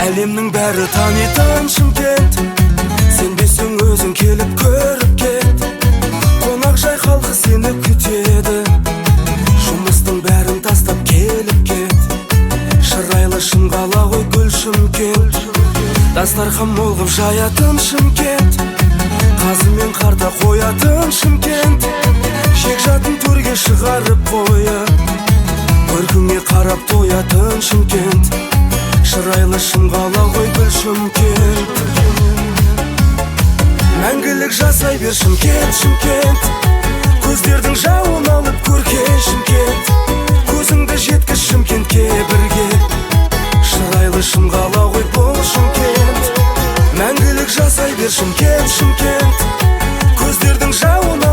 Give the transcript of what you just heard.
Әлемнің бәрі танитын Шымкент, сенбесең өзің келіп көріп кет. Қонақжай халқы сені күтеді, жұмыстың бәрін тастап келіп кет. Шырайлы шымқала ғой гүл Шымкент, дастархан молғып жаятын Шымкент, қазы мен қарта қоятын Шымкент, жекжатын төрге шығарып қойып, көркіңе қарап тоятын Шымкент. Шырайлы шымқала ғой гүл Шымкент, мәңгілік жасай бер Шымкент, Шымкент. Көздердің жауын алып көркей Шымкент, көзіңді жеткіз Шымкентке бірге. Шырайлы шымқала ғой бұл Шымкент, мәңгілік жасай бер Шымкент, Шымкент. Көздердің жауын